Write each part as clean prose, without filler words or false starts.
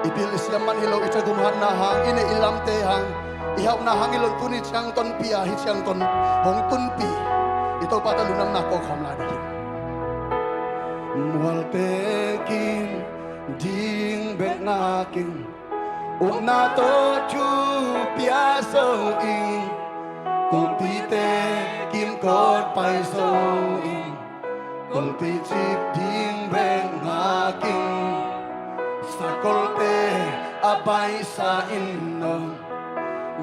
Ibilis yaman hilaw itagumhan na hang ine ilam te hang ihaw na hang ilon kunit siyang ton pia hit siyang ton hong tun pi ito patalunang nako kamlani mual tekin ding bet ngaking una to chu pia so ing kung pite kim kot pai so ing kung pi chip ding bet ngaking sakolte abay sa inno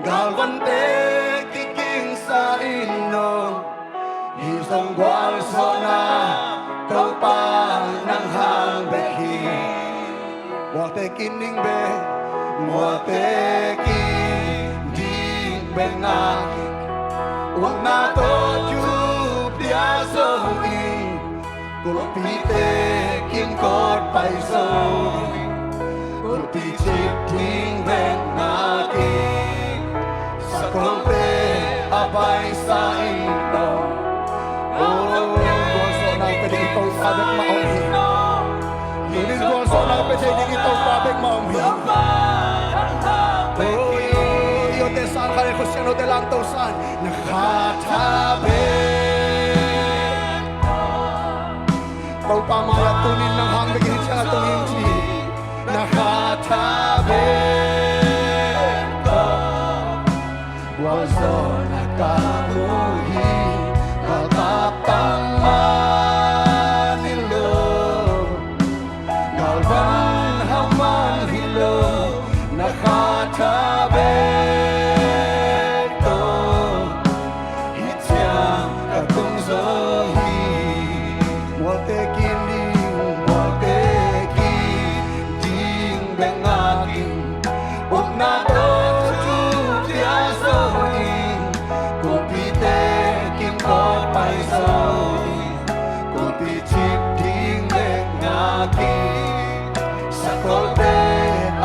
galvante kiking sa inno isang gwal so na kau pa nang hang behi wate kining be wate kining be ngaki wag na to chup dia so ing kulpite kim kot pai so Kulpi chip ting ben ngaki sakolte abay sa ino Golso na pwede itong sabik maumhi Yunin golso na pwede itong sabik maumhi Iyote saan kare Cristiano de Lantosan nakatabi Kau pamayat tunin ng hanggang hit siya atong hindi nakatabi ko Walso nakamuhi Kaltapang manilo Galvan haman hilo Nakatabi ko Hityang katong zohi Walte kining walte na to chu dia so ing kupite kim ko pai so kupi chip ding dek ngaki sakolte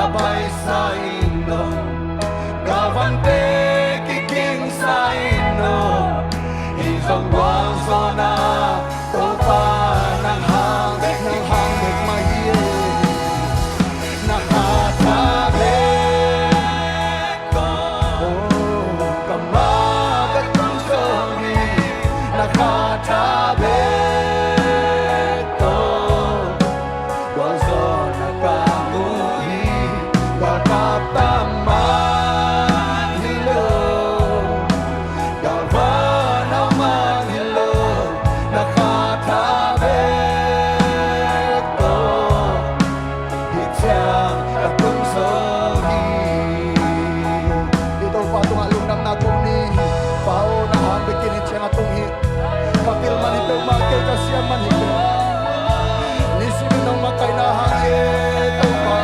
abay sa indo gavante kiking sa indo isang buwang zona topa ng hangdek mahir nakatabi nakatabi ko Walso nakamuhi Kaltaptaman hilo Galvan naman hilo Nakatabi ko Hityang akong sohi Ito pa itong alunam na kuning Pao na hambig kinit siyang atong hit Kapil manipel makil kasyan manipel Nisipin ng makay na hangit Ito pa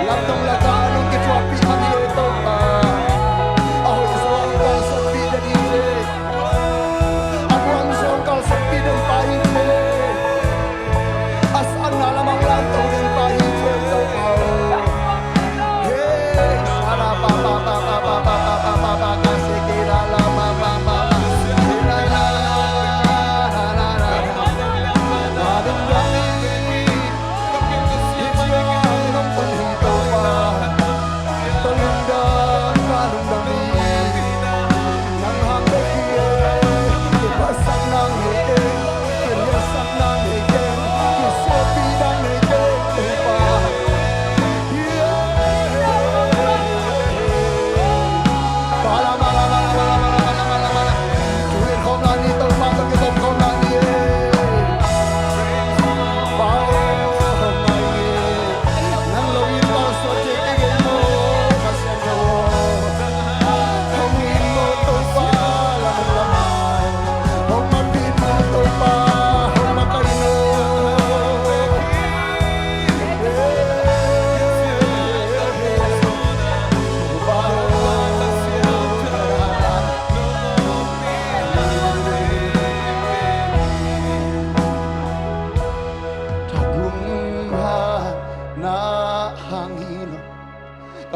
Lamdong lagaan ng kitwapi hangit Ito pa Ahoy isawang kalsat bidan ije Ako ang isawang kalsat bidan pahije Asaan na lamang lantong din pahije Ito pa Hey, sana pa kasi kilala mama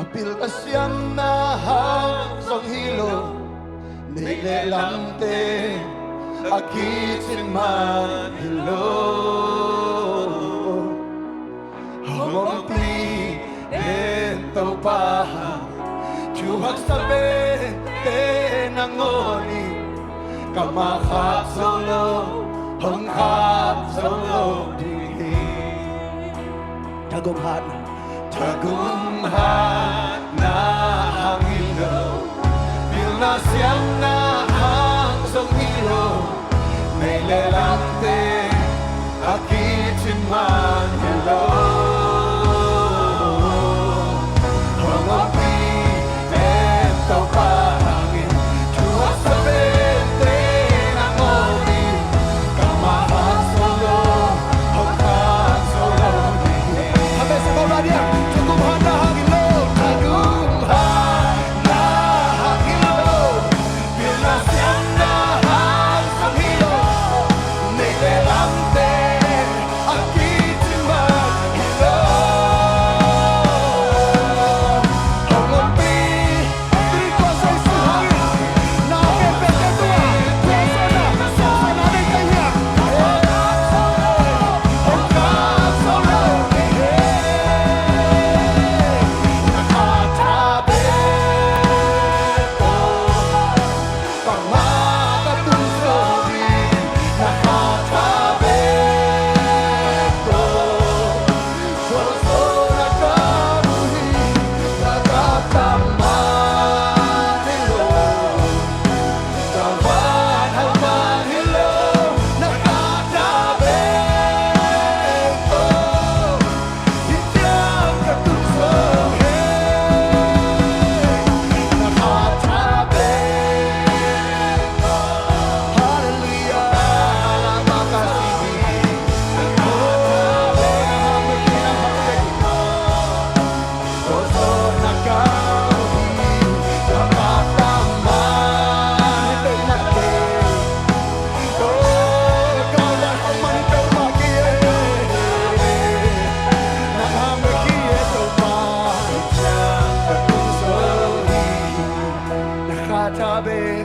Kapil kasyang nahang sang hilo Nilelante Akit sin man hilo magsabi tenangoni kamakap solo hangkap solo dili tagumhat na hangilo bilna siyang na ang songilo may lelante akitin man hello Hongopi dem tau pahangin Tua sabete nangoni Kamahan solo Hongkang solo Sampai sekolah dia Cukup hana hangin lo Kagum hana hangin lo Bila siang nahang sanghilo Negelante akitin man hilo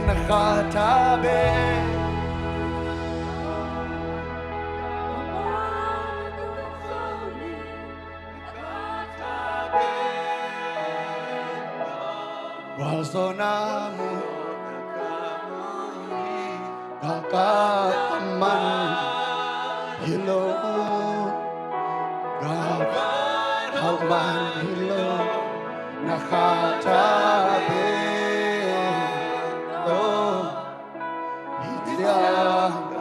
Nakatabi Waso namu Kakataman Hilo Kakataman Hilo Nakatabi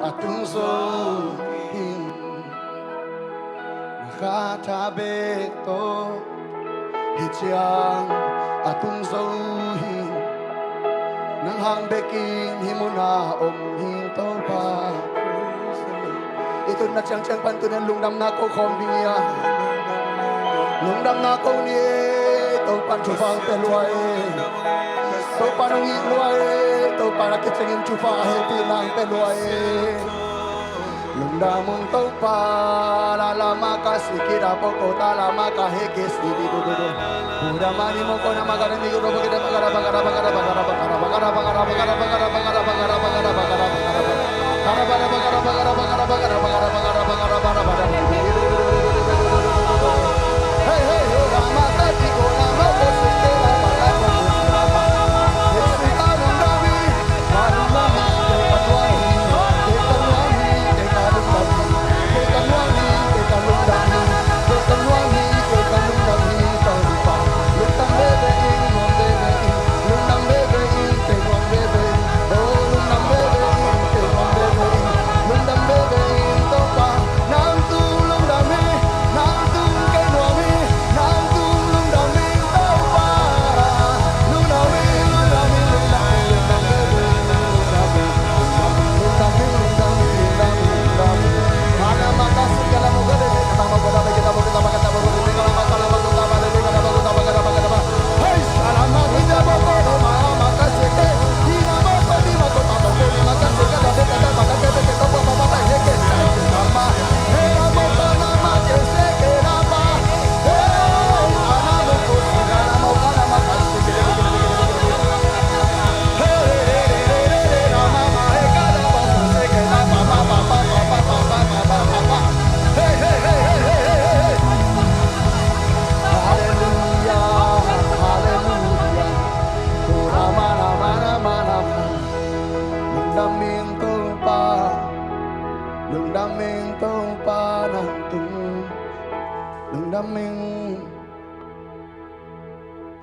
Atung sohin Nakatabi to Hityang atung sohin Nang hangbekin himuna hinto pa Ito na tiyang pantunan lungdam na ko kombiya Lungdam na ko ni Ito panchupang peluay Ito panong iluay Ito para kitsingin chupa kahiti ng peluay Lungdamong tau pa Lalama ka sikira poko Talama ka hekis Didi dududu Pura mani mo ko na magara Nigo robo kita bagara bagara bagara bagara bagara bagara bagara bagara bagara bagara bagara bagara bagara Lundam bebe in daming tao pa ng tung lung daming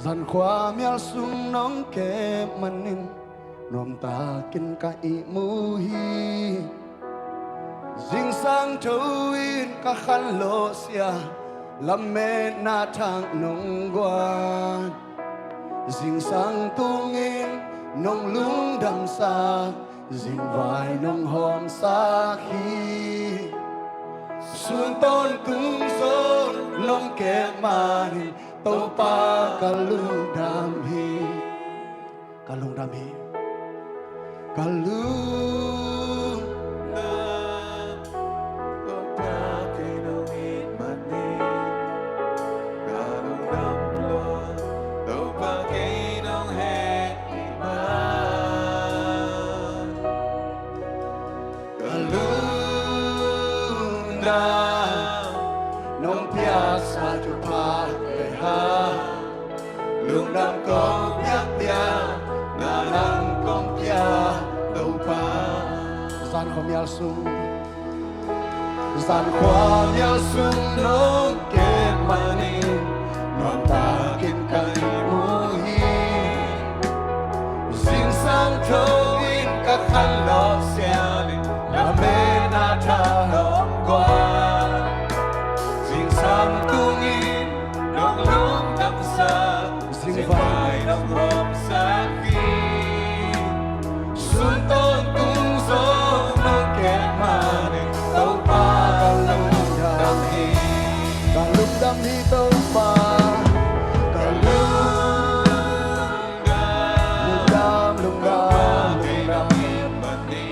dàn khoa mial sung nong ke manin nom ta kin ka I mu hi ding sang thâu in ka khan lo sia lam me na thang nong guan ding sang tung in nong lung đam sa ding vai nong hom sa khi xuân tôn tung son nong ke manin tàu pa kalung đam hi kalung đam hi kalung tàu pa cây nông in mặt đi kalung đam lo tàu pa cây nông hẹn iman kalung đam nong piasa chu pa lung đam con nhắc bia na nang con bia đâu pa gian khoa mial sung gian khoa mial sung nong ke manin non ta kin kai mu hi sin sang thâu in ka khan lo sia la me na tha hom qua sin sang tung in nông lung đắm sa ding vai nông hôm sa khi xuân tôn tung gió nong ke manin tàu pa kalung đam hi kalung đam hi tàu pa kalung đam lung đam cây nông in mặt đi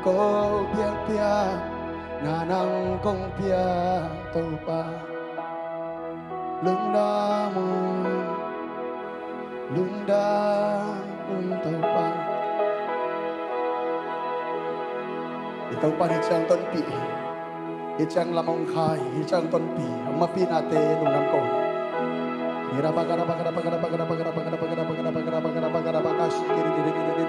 ko piyak-piyak nanang kong piyak tau pa lunda mun tau pa itau pa hitsang ton pi hitsang lamong khai hitsang ton pi ang mapinate lunam ko Hira bagara bagara bagara bagara bagara bagara bagara bagara bagara bagara bagara bagara